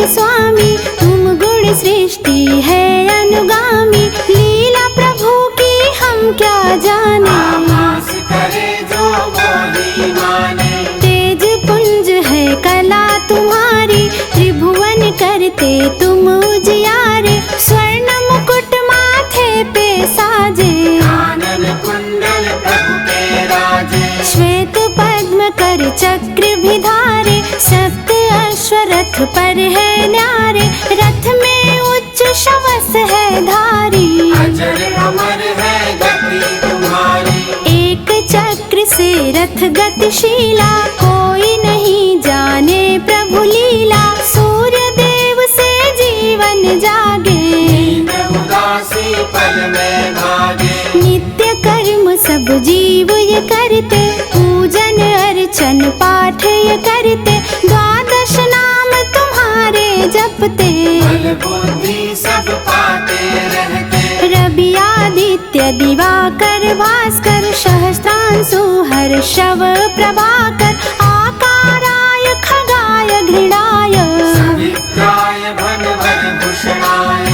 स्वामी तुम गुण सृष्टि है अनुगामी, लीला प्रभु की हम क्या जाने। करे जो बोली माने, तेज पुंज है कला तुम्हारी, त्रिभुवन करते तुम उजियारे। स्वर्ण मुकुट माथे पे साजे, कानन कुंडल प्रभु के राजे। श्वेत पद्म कर चक्र भी धारे, सप्त अश्वरथ पर है न्यारे। रथ में उच्च शवस है धारी, अजर अमर है गति तुम्हारी। एक चक्र से रथ गतिशीला, कोई नहीं जाने प्रभु लीला। सूर्य देव से जीवन जागे, नींद उदासी पल में भागे। नित्य कर्म सब जीव ये करते, पूजन अर्चन पाठ ये करते। द्वादश नाम तुम्हारे जपते, बल बुद्धि सब पाते रहते। रवि आदित्य दिवाकर भास्कर, सहस्त्रांशु हर्षव प्रभाकर। आकाराय खगाय घृणाय, सवित्राय भनवर भूषणाय।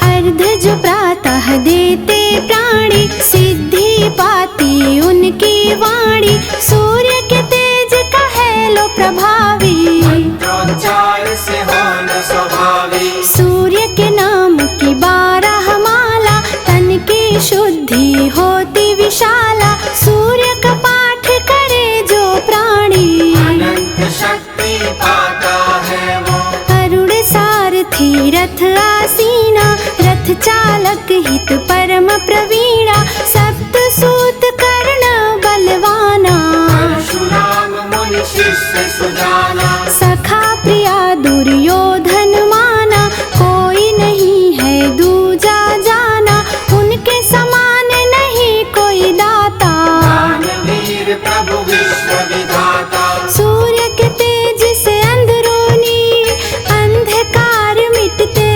अर्धज प्रातः देते प्राणी, सिद्धि पाती उनकी वाणी। सूर्य के तेज कहे लो प्रभावी, मंत्रोच्चार से हो न स्वभावी। सूर्य के नाम की 12 माला, तन की शुद्धि होती विशाला। सूर्य का पाठ करे जो प्राणी, अनंत शक्ति पाता है वो। अरुण सारथी रथ आसीना, रथ चालक हित परम प्रवीणा। सप्त सूत कर्ण बलवाना, परशुराम मुनि शिष्य सुजाना। सखा प्रिया दुर्योधन माना, कोई नहीं है दूजा जाना। उनके समान नहीं कोई दाता, दानवीर प्रभु विश्व विधाता। सूर्य के तेज से अंदरूनी अंधकार मिटते,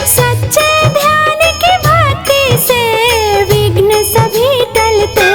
सच्चे ध्यान की भक्ति से विघ्न सभी टलते।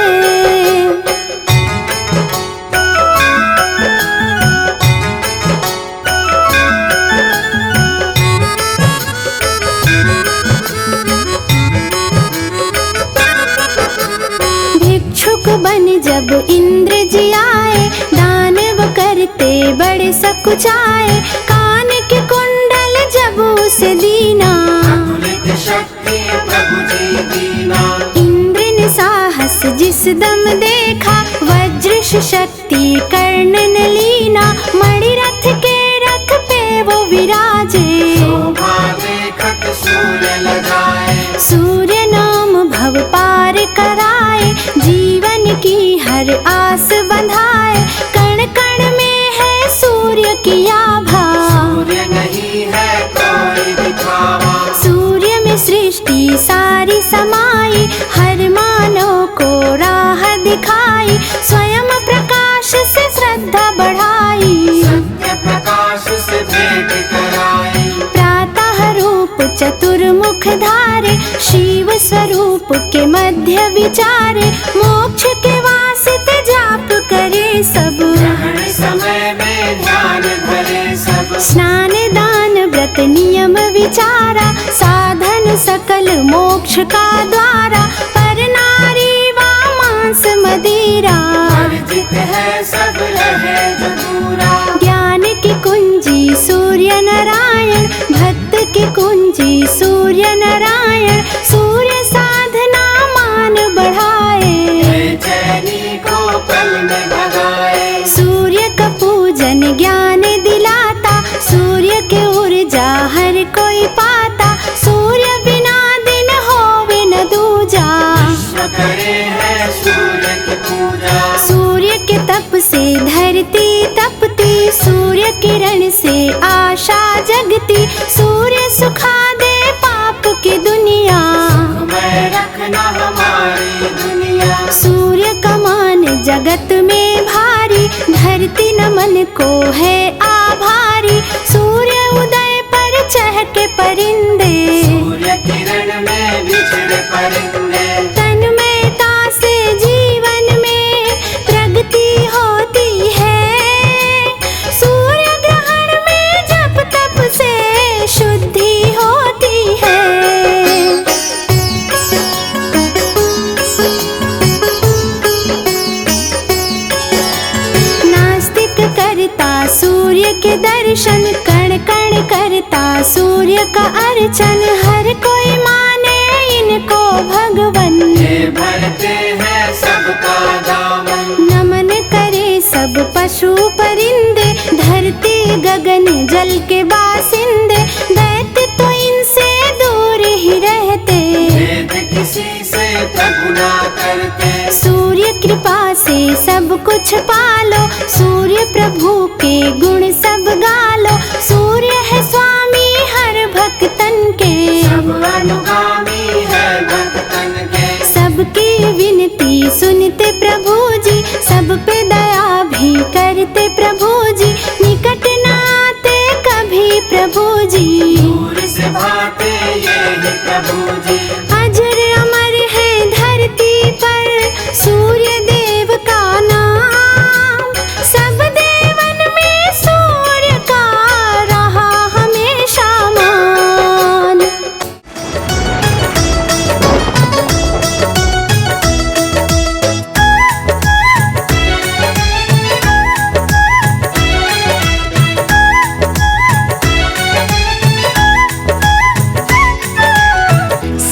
भिक्षुक बन जब इंद्र जी आए, दानव करते बड़े सकुचाए। कान के कुंडल जब उसे दीना, अतुलित शक्ति प्रभु जी दीना। इंद्र ने साहस जिस दम देखा, वज्र शक्ति कर्ण ने लीना। मणिरथ के रथ पे वो विराजे, शोभा देखत सूर्य लगाए। सूर्य नाम भव पार कराए, जीवन की हर आस बंधाए। कण कण में है सूर्य की आभा, सूर्य नहीं है कोई दिखावा। सूर्य में सृष्टि सारी समाई, हर मानव को राह दिखाई। स्वयं प्रकाश से श्रद्धा बढ़ाई, सत्य प्रकाश से भेंट कराई। प्रातः रूप चतुर्मुख धारे, शिव स्वरूप के मध्य विचारे। मोक्ष के वास्ते जाप करे सब, ग्रहण समय में ध्यान धरे सब। स्नान दान व्रत नियम विचारा, साधन सकल मोक्ष का द्वारा। पर नारी वा मांस मदिरा, वर्जित है सब रहे जो दूरा। ज्ञान की कुंजी सूर्य नारायण, भक्त की कुंजी सूर्य नारायण। सूर्य साधना मान बढ़ाए, बेचैनी को पल में भगाए। सूर्य का पूजन ज्ञान दिलाता, सूर्य के ऊर्जा हर कोई पाता। सूर्य बिना दिन होवे न दूजा, विश्व करे है सूर्य की पूजा। सूर्य के तप से धरती तपती, सूर्य किरण से आशा जगती। सूर्य सुखा दे पाप की दुनिया, मैं रखना हमारी दुनिया। सूर्य का मान जगत में भारी, धरती नमन को है आभारी। सूर्य उदय पर चहके परिंदे, सूर्य किरण में बिछड़े परिंदे। तन्मयता से जीवन में प्रगति होती है, सूर्य ग्रहण में जप तप से शुद्धि होती है। नास्तिक करता सूर्य के दर्शन, कण कण करता सूर्य का अर्चन, हर कोई माने इनको भगवन। ये भरते हैं सबका दामन, नमन करे सब पशु परिंदे, धरती गगन जल के बासिंदे, दैत्य तो इनसे दूर ही रहते। भेद किसी से प्रभु ना करते, सूर्य कृपा से सब कुछ पालो, सूर्य प्रभु के गुण सब गालो, सूर्य है स्वामी हर भक्तन के। सब अनुगामी है भक्तन के, सबकी विनती सुनते प्रभु जी, सब पे दया भी करते प्रभु जी, निकट न आते कभी प्रभु जी। दूर से भाते ये ही प्रभु जी। अजर अमर है धरती पर सूर्य देव का नाम, सब देवन में सूर्य का रहा हमेशा मान।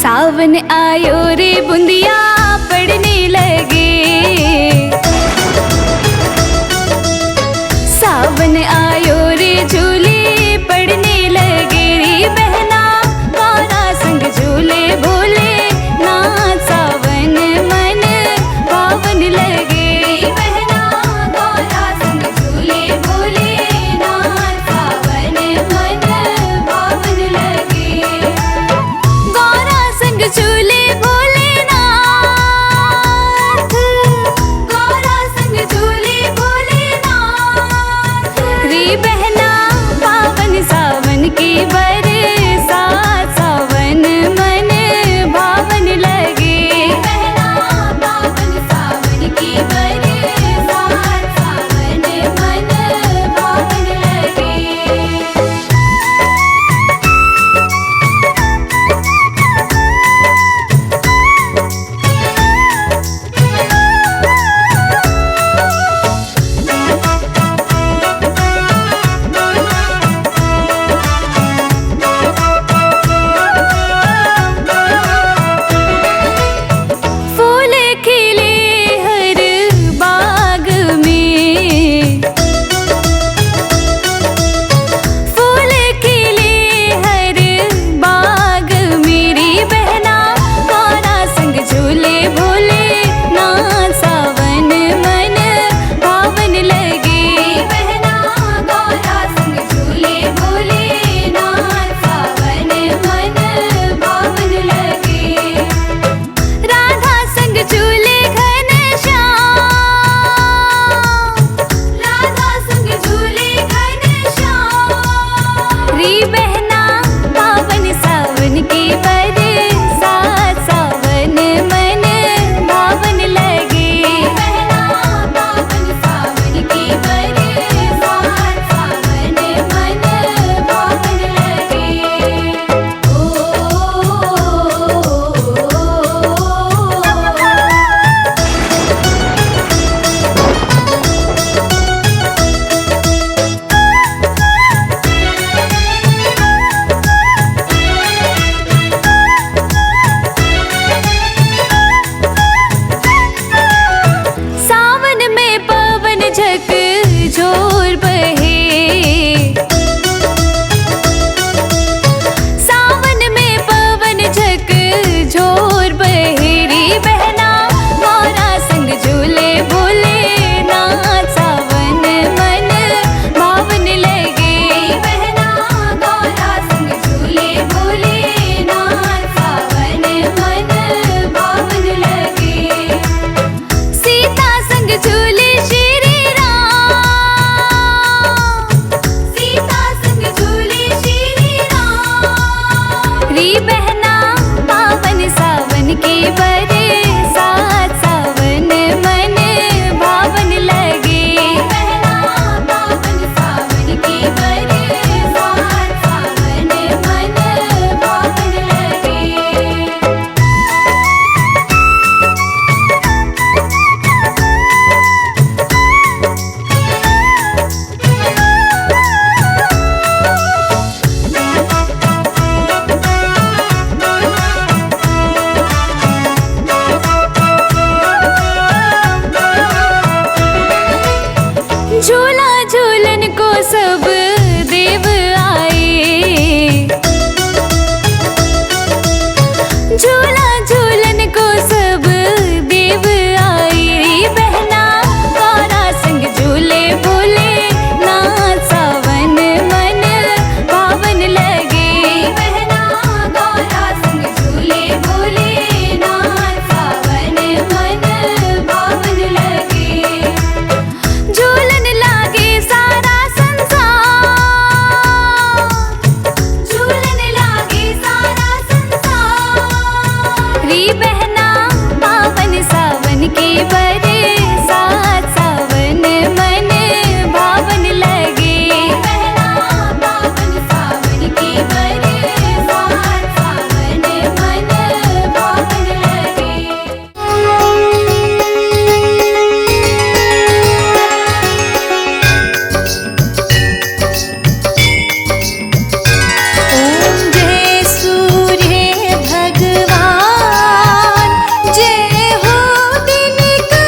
सावन आयो रे बुंदिया पड़ने लगे, सावन आयो रे झूले पड़ने लगे, रे बहना गौरा संग झूले बोले ना, सावन मन पावन लगे। रे बहना गौरा संग झूले बोले ना, सावन मन पावन लगे। गौरा संग झूले भोलेनाथ, गौरा संग झूले भोलेनाथ, रे झूली बहना पावन सावन के बरसात सावन मन भावन लगे बहना पावन सावन के बरसात सावन मन भावन लगे। ओम जय सूर्य भगवान, जय हो दिनकर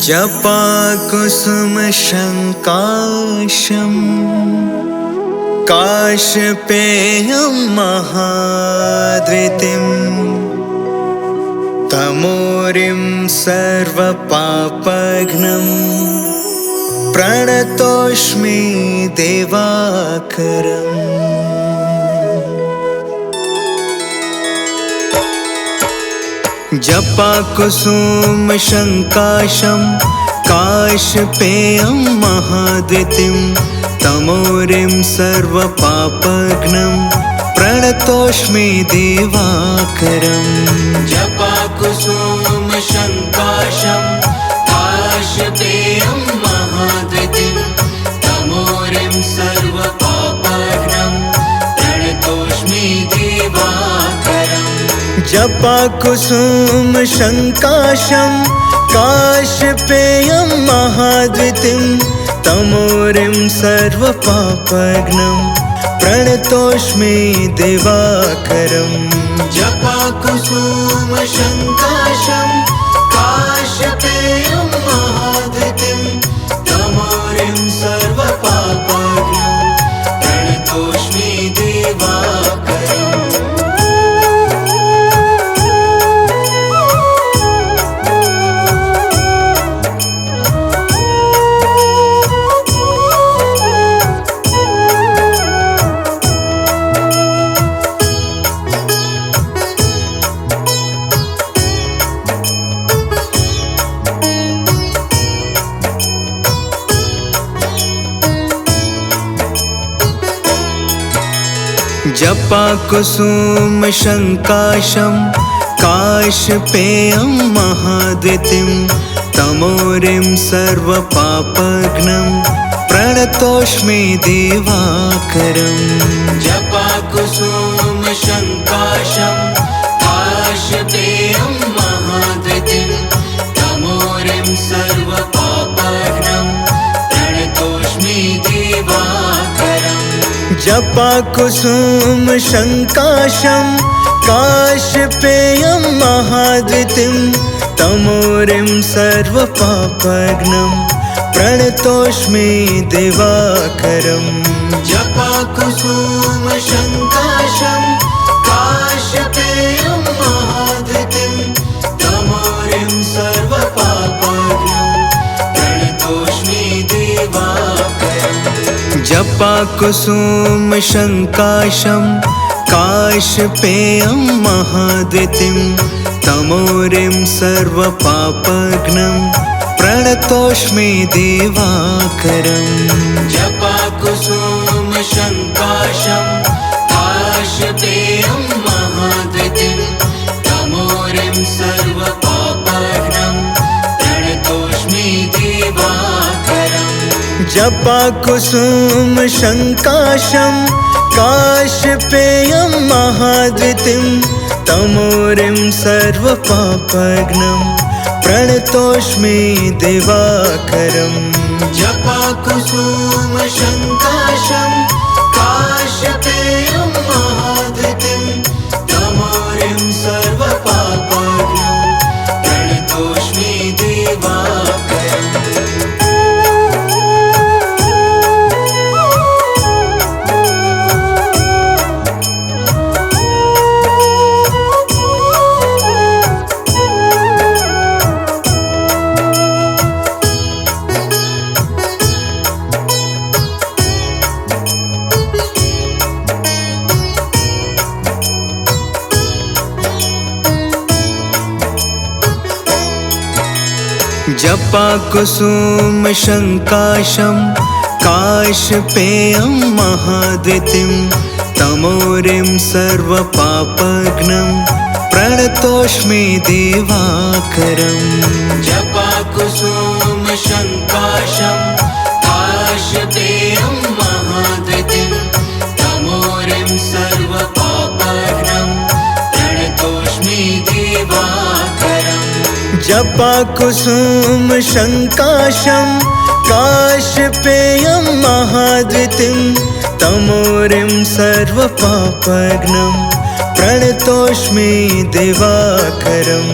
जपाकुसुमशङ्काशं काशपेयं महाद्वितिं तमोरिं सर्वपापघ्नं प्रणतोऽस्मि दिवाकरम्। जपाकुसुमशङ्काशं काशपेयं महाद्वितिं तमोरिं सर्वपापघ्नं प्रणतोऽस्मि दिवाकरम्। जपाकुसुमशङ्काशं काशपेयं महाद्वितिं तमोरिं सर्वपापघ्नं प्रणतोऽस्मि दिवाकरम्। जपाकुसुमशङ्काशं काशपेयं महाद्वितिं तमोरिं सर्वपापघ्नं प्रणतोऽस्मि दिवाकरम्। जपाकुसुमशङ्काशं काशपेयं महाद्वितिं तमोरिं सर्वपापघ्नं प्रणतोऽस्मि दिवाकरम्। जपाकुसुमशङ्काशं काशपेयं महाद्वितिं तमोरिं सर्वपापघ्नं प्रणतोऽस्मि दिवाकरम्। जपाकुसुमशङ्काशं काशपेयं महाद्वितिं तमोरिं सर्वपापघ्नं प्रणतोऽस्मि दिवाकरम्। जपाकुसुमशङ्काशं काशपेयं महाद्वितिं तमोरिं सर्वपापघ्नं प्रणतोऽस्मि दिवाकरम्। जपाकुसुमशङ्काशं काशपेयं महाद्वितिं तमोरिं सर्वपापघ्नं प्रणतोऽस्मि दिवाकरम्। जपाकुसुमशङ्काशं काशपेयं महाद्वितिं तमोरिं सर्वपापघ्नं प्रणतोऽस्मि दिवाकरम्। जपाकुसुमशङ्काशं काशपेयं महाद्वितिं तमोरिं सर्वपापघ्नं प्रणतोऽस्मि दिवाकरम्। जपाकुसुमशङ्काशं काशपेयं महाद्वितिं तमोरिं सर्वपापघ्नं प्रणतोऽस्मि दिवाकरम्। जपाकुसुमशङ्काशं काशपेयं महाद्वितिं तमोरिं सर्वपापघ्नं प्रणतोऽस्मि दिवाकरम्। जपाकुसुमशङ्काशं काशपेयं महाद्वितिं तमोरिं सर्वपापघ्नं प्रणतोऽस्मि दिवाकरम्। जपाकुसुमशङ्काशं काशपेयं महाद्वितिं तमोरिं सर्वपापघ्नं प्रणतोऽस्मि दिवाकरम्। जपाकुसुमशङ्काशं काशपेयं महाद्वितिं तमोरिं सर्वपापघ्नं प्रणतोऽस्मि दिवाकरम्।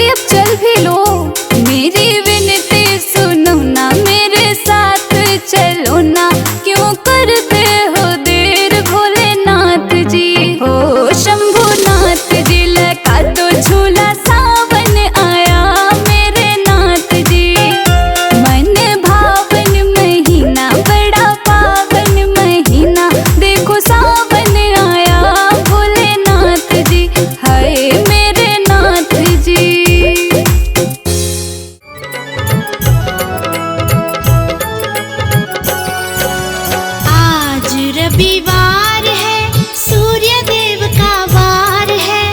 चलिए अब चल भी लो। मेरी विनती सुनो ना, मेरे साथ चलो ना, क्यों करते हो देर भोलेनाथ जी। हो शंभुनाथ जी लगा दो झूला, सावन आया मेरे नाथ जी। मन भावन महीना, बड़ा पावन महीना, देखो सावन आया भोलेनाथ जी, हाय मेरे नाथ जी। आज रविवार है, सूर्य देव का वार है,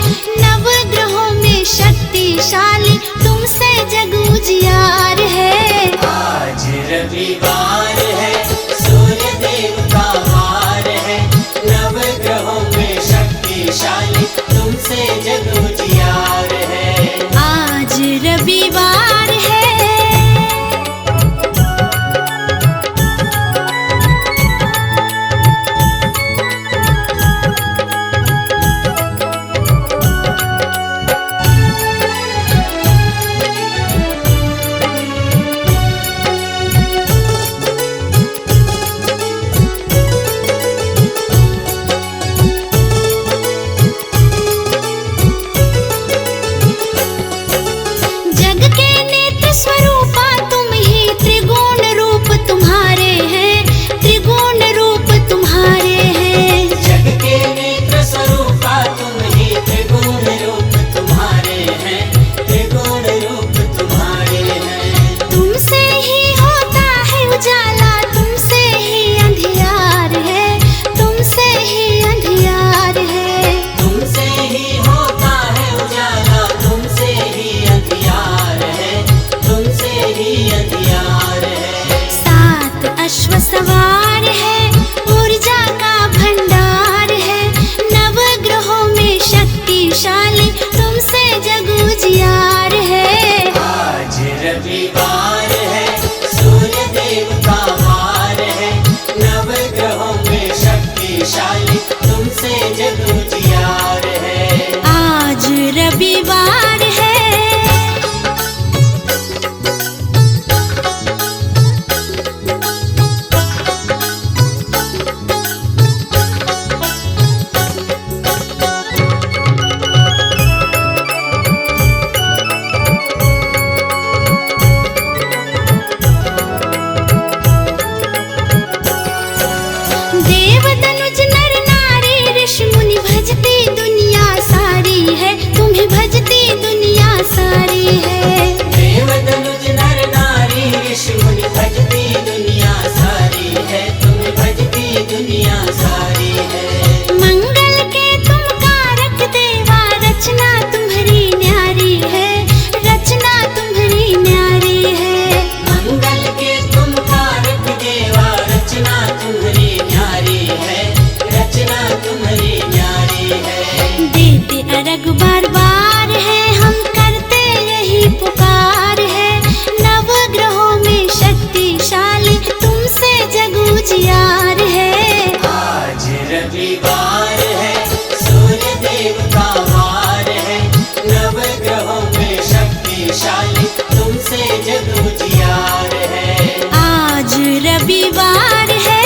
नवग्रहों में शक्तिशाली तुमसे जग उजियार है। आज रविवार है, सूर्य देव का वार है, नवग्रहों में शक्तिशाली तुमसे जग उजियार है। आज रविवार है। जग के नेत्र स्वरूपा तुम ही, त्रिगुण रूप तुम्हारे हैं, त्रिगुण रूप तुम्हारे हैं। जग के नेत्र स्वरूपा तुम ही, त्रिगुण रूप तुम्हारे हैं, त्रिगुण रूप तुम्हारे हैं। तुमसे ही होता है उजाला, तुमसे ही अंधियार है, तुमसे ही अंधियार है। तुमसे ही होता है उजाला, तुमसे ही अंधियार है, तुमसे ही अंधियार है। सात अश्व सवार है, ऊर्जा का भंडार है, नवग्रहों में शक्तिशाली तुमसे जग उजियार है। आज रविवार है, सूर्य देव का वार है, नवग्रहों में शक्तिशाली तुमसे जग उजियार है। आज रविवार है। देव धनुज नर नारी, ऋषि मुनि भजती दुनिया सारी है, तुम्हें भजती दुनिया सारी है। देव धनुज नर नारी, ऋषि मुनि भजती दुनिया सारी है, तुम्हें भजती दुनिया सारी है। मंगल के तुम कारक देवा, रचना तुम्हारी न्यारी है, रचना तुम्हारी न्यारी है। मंगल के तुम कारक देवा, रचना तुम्हारी न्यारी है, रचना तुम्हारी न्यारी है। देते अरग बार बार है, हम करते यही पुकार है, नवग्रहों में शक्तिशाली तुमसे जग उजियार है। आज रविवार है, सूर्य देव का वार है, नवग्रहों में शक्तिशाली तुमसे जग उजियार है। आज रविवार है।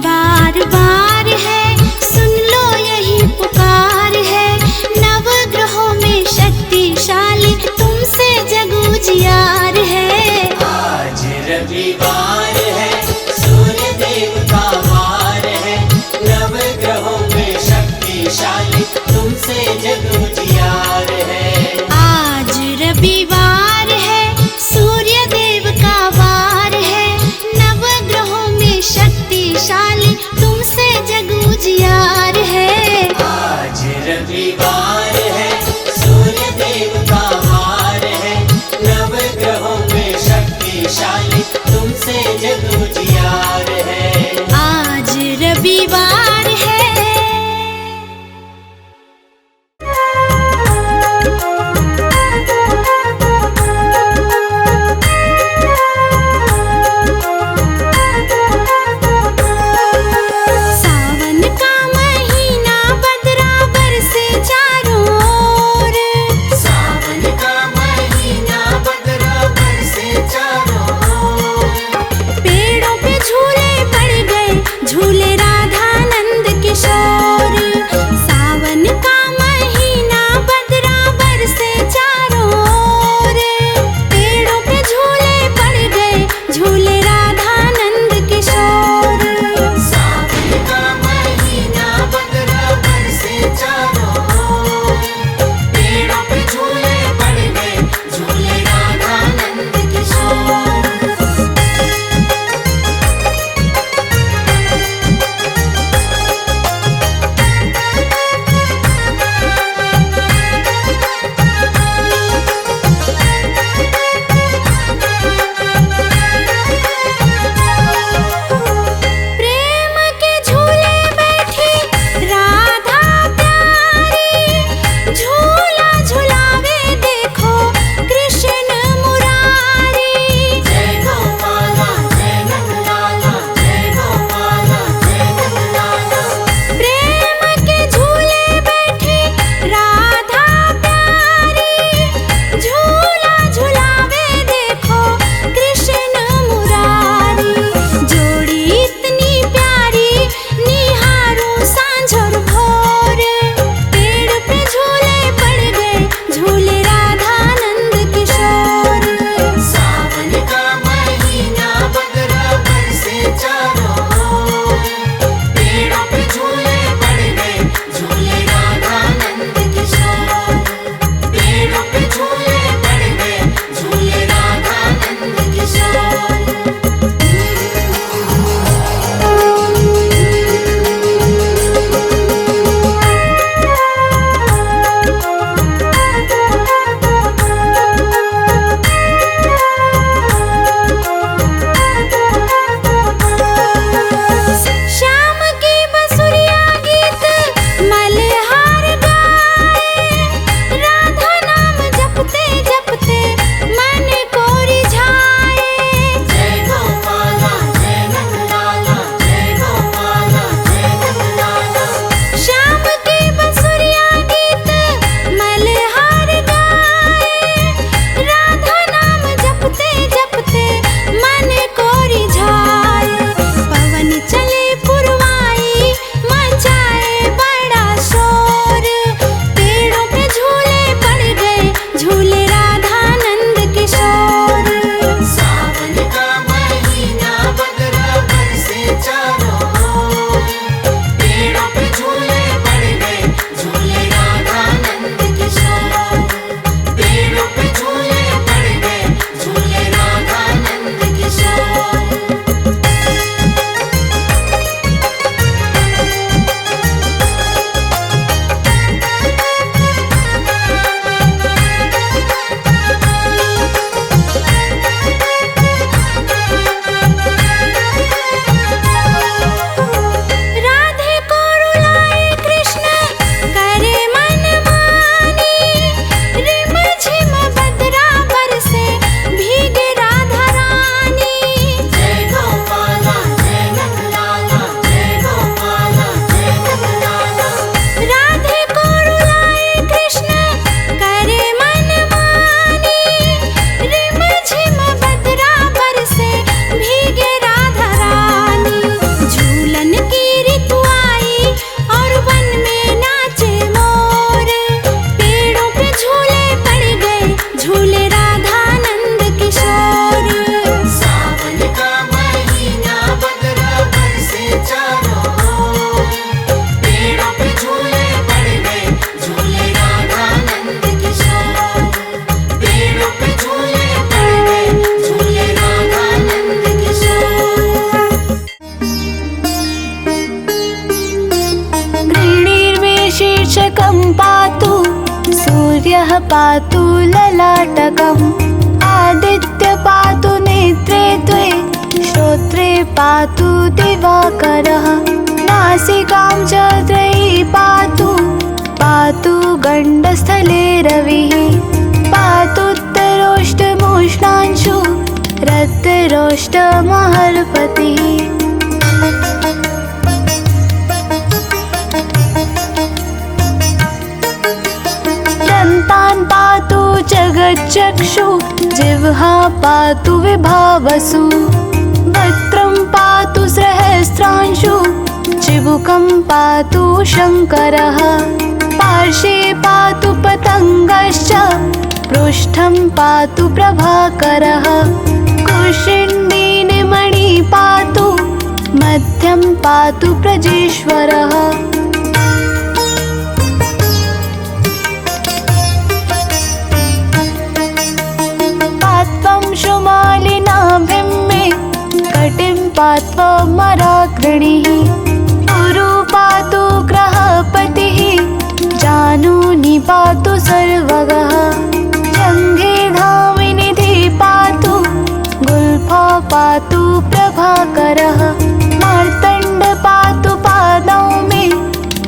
बार बार है, सुन लो यही पुकार है, नव रविवार है, सूर्य देव का वार है, नव ग्रहों में शक्तिशाली तुमसे जग उजियार है। आज रविवार है। सावन का महीना बदरा बरसे चारों सूर्यः पातु ललाटकम् आदित्य पातु नेत्रे द्वे श्रोत्रे पातु दिवाकरः नासिकां च त्रयी पातु पातु गण्डस्थले रविः पातुत्तरोष्टमोष्णांशु रतिरोष्टमहर्पतिः दन्तान् पातु जगच्चक्षु जिह्वा पातु विभावसु वक्त्रं पातु सहस्रांशु चिबुकं पातु शङ्करः पार्श्वे पातु पतङ्गश्च पृष्ठं पातु प्रभाकरः कुशिण्डीनिमणि पातु मध्यं पातु प्रजेश्वरः पात्वं शुमालिनाभिं मे कटिं पात्वमराग्रणिः गुरु पातु ग्रहपतिः जानूनि पातु सर्वगः जङ्घे धामिनिधि पातु गुल्फा पातु प्रभाकरः मार्तण्ड पातु पादौ मे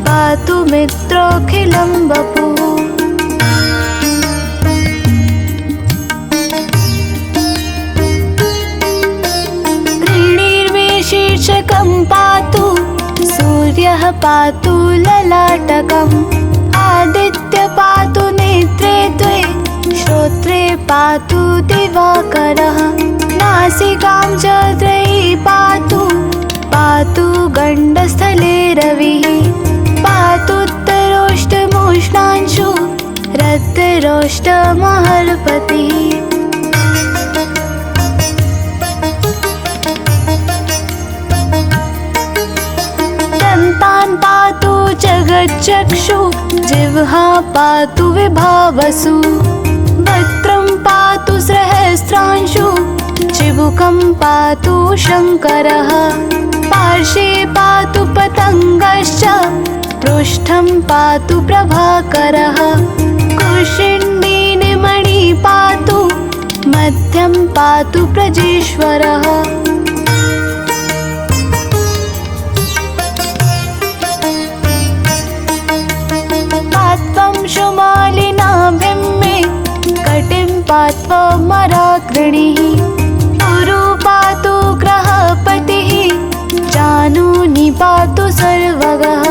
पातु मित्रोऽखिलं वपुः त्रीणीर्मे शीर्षकं पातु सूर्यः पातु ललाटकम् आदित्य पातु नेत्रे द्वे श्रोत्रे पातु दिवाकरः नासिकां च त्रयी पातु पातु गण्डस्थले रविः पातुत्तरोष्टमोष्णांशु रतिरोष्टमहर्पतिः दन्तान् पातु जगच्चक्षु जिह्वा पातु विभावसु वक्त्रं पातु सहस्रांशु चिबुकं पातु शङ्करः पार्श्वे पातु पतङ्गश्च पृष्ठं पातु प्रभाकरः कुशिण्डीनिमणि पातु मध्यं पातु प्रजेश्वरः पात्वं शुमालिनाभिं मे कटिं पात्वमराग्रणिः गुरु पातु ग्रहपतिः जानूनि पातु सर्वगः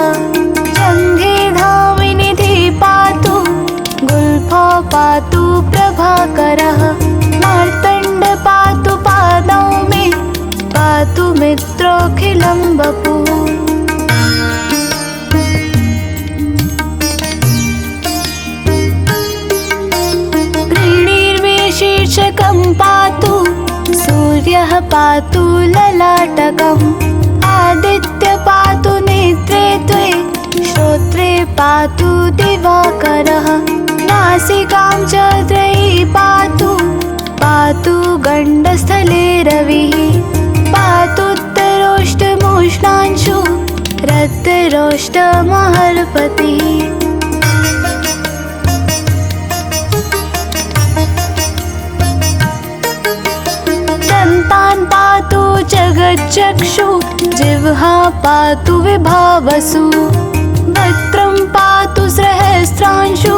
जङ्घे धामिनिधि पातु गुल्फा पातु प्रभाकरः मार्तण्ड पातु पादौ मे पातु मित्रोऽखिलं वपुः शीर्षकं पातु सूर्यः पातु ललाटकम् आदित्य पातु नेत्रे द्वे श्रोत्रे पातु दिवाकरः नासिकां च त्रयी पातु पातु गण्डस्थले रविः पातुत्तरोष्टमोष्णांशु रतिरोष्टमहर्पतिः दन्तान् पातु जगच्चक्षु जिह्वा पातु विभावसु वक्त्रं पातु सहस्रांशु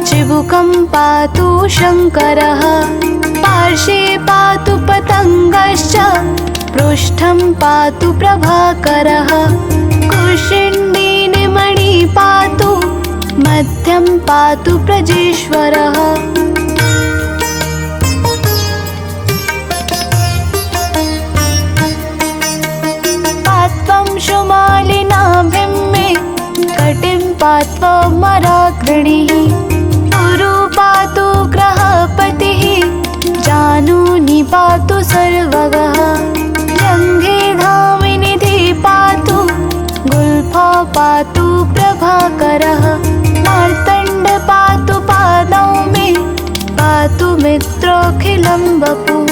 चिबुकं पातु शङ्करः पार्श्वे पातु पतङ्गश्च पृष्ठं पातु प्रभाकरः कुशिण्डीनिमणि पातु मध्यं पातु प्रजेश्वरः पात्वं शुमालिनाभिं मे कटिं पात्वमराग्रणिः गुरु पातु ग्रहपतिः जानूनि पातु सर्वगः जङ्घे धामिनिधि पातु गुल्फा पातु प्रभाकरः मार्तण्ड पातु पादौ मे पातु मित्रोऽखिलं वपुः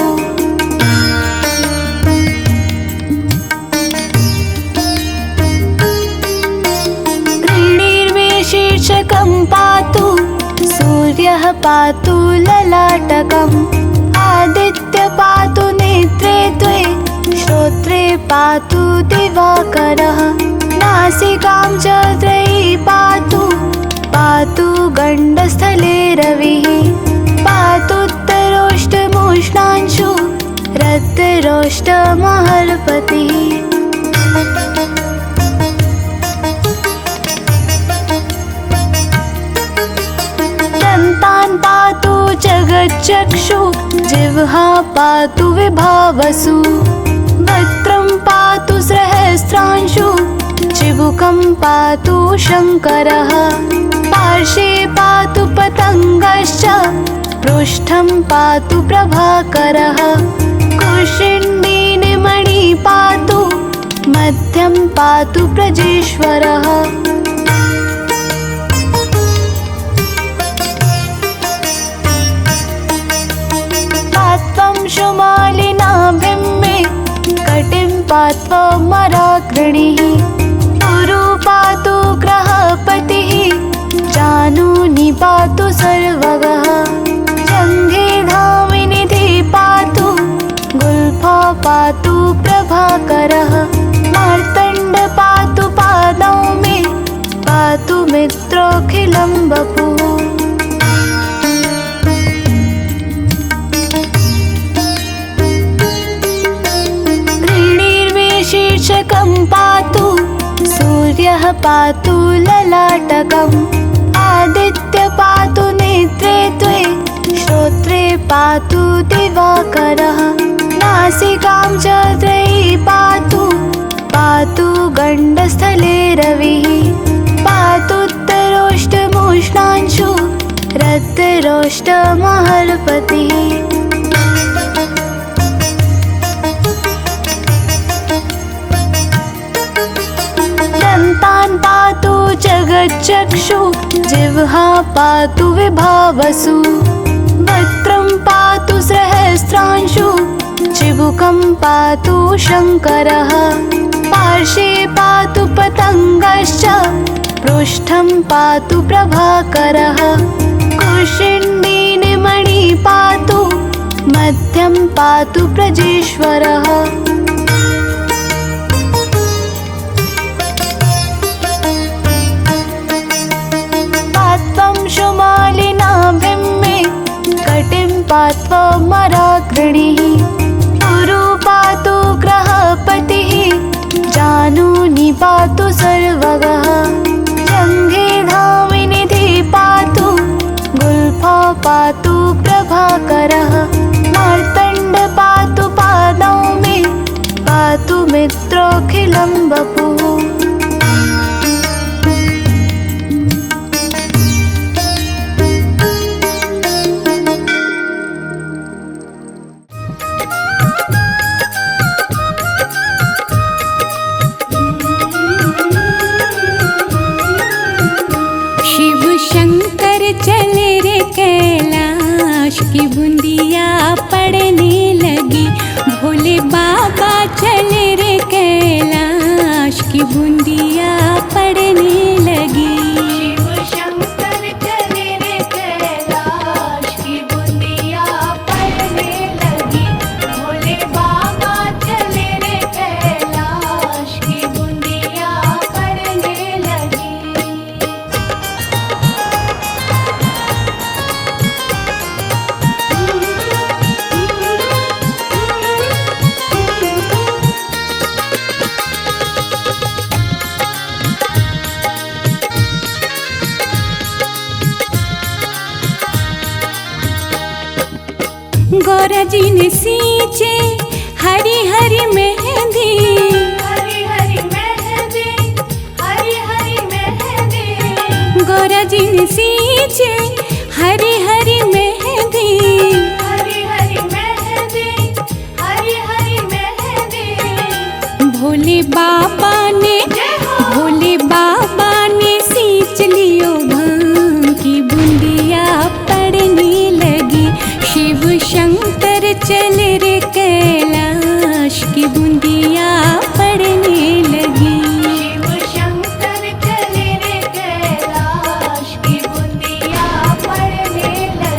शीर्षकं पातु पातु ललाटकम् आदित्य पातु नेत्रे द्वे श्रोत्रे पातु दिवाकरः नासिकां च त्रयी पातु पातु गण्डस्थले रविः पातुत्तरोष्टमोष्णांशु रतिरोष्टमहर्पतिः दन्तान् पातु जगच्चक्षु जिह्वा पातु विभावसु वक्त्रं पातु सहस्रांशु चिबुकं पातु शङ्करः पार्श्वे पातु पतङ्गश्च पृष्ठं पातु प्रभाकरः कुशिण्डीनिमणि पातु मध्यं पातु प्रजेश्वरः पात्वं शुमालिनाभिं मे कटिं पात्वा मराग्रणिः गुरु पातु ग्रहपतिः जानूनि पातु सर्वगः जङ्घे धामिनिधि पातु गुल्फा पातु प्रभाकरः मार्तण्ड पातु पादौ मे पातु मित्रोऽखिलं वपुः शीर्षकं पातु सूर्यः पातु ललाटकम् आदित्य पातु नेत्रे द्वे श्रोत्रे पातु दिवाकरः नासिकां च त्रयी पातु पातु गण्डस्थले रविः पातुत्तरोष्टमोष्णांशु रतिरोष्टमहर्पतिः दन्तान् पातु जगच्चक्षु जिह्वा पातु विभावसु वक्त्रं पातु सहस्रांशु चिबुकं पातु शङ्करः पार्श्वे पातु पतङ्गश्च पृष्ठं पातु प्रभाकरः कुशिण्डीनिमणि पातु मध्यं पातु प्रजेश्वरः शुमालिनाभिं मे कटिं पात्वा मराग्रणिः गुरु पातु ग्रहपतिः जानूनि पातु सर्वगः जङ्घे धामिनिधि पातु गुल्फा पातु प्रभाकरः मार्तण्ड पातु पादौ मे पातु मित्रोऽखिलं वपुः चले रे कैलाश की बूंदिया पड़ने लगी भोले बाबा चले रे कैलाश की बूंदिया पड़ने लगी शिव शंकर चले रे कैलाश की बूंदिया पड़ने लगी भोले बाबा चले रे कैलाश की बूंदिया पड़ने लगी गौरा जी ने सींचे हरी हरी मेहंदी हरी हरी मेहंदी हरी हरी मेहंदी गौरा जी ने सींचे हरी हरी मेहंदी हरी हरी मेहंदी हरी हरी मेहंदी भोले बाबा ने सींच लियो भांग की बूंदिया पड़ने लगी शिव शंकर चले रे कैलाश की बूंदिया पड़ने लगी शिव शंकर चले रे कैलाश की बूंदिया पड़ने लगी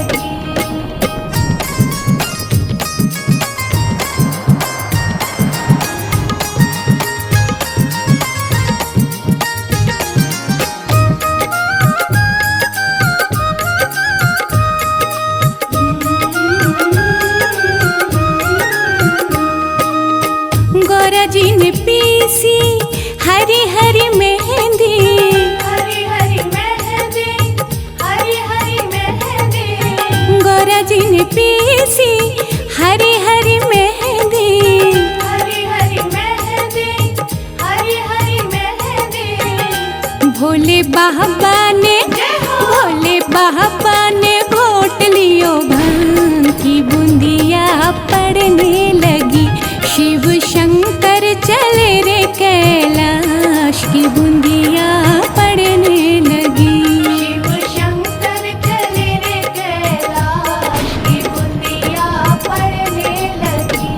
जी ने पीसी हरी हरी मेहंदी, हरी हरी मेहंदी, हरी हरी मेहंदी। भोले बाबा ने घोट लियो भांग की बूंदिया पड़ने लगी। शिव शंकर चले रे कैलाश की बूंदिया पड़ने लगी। शिव शंकर चले रे कैलाश की बूंदिया पड़ने लगी।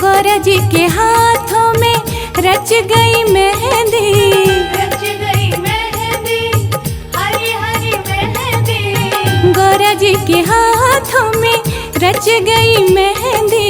गौरा जी के हाथों में रच गई मेहंदी, रच गई मेहंदी, हरी हरी मेहंदी। गौरा जी के हाथों में रच गई मेहंदी।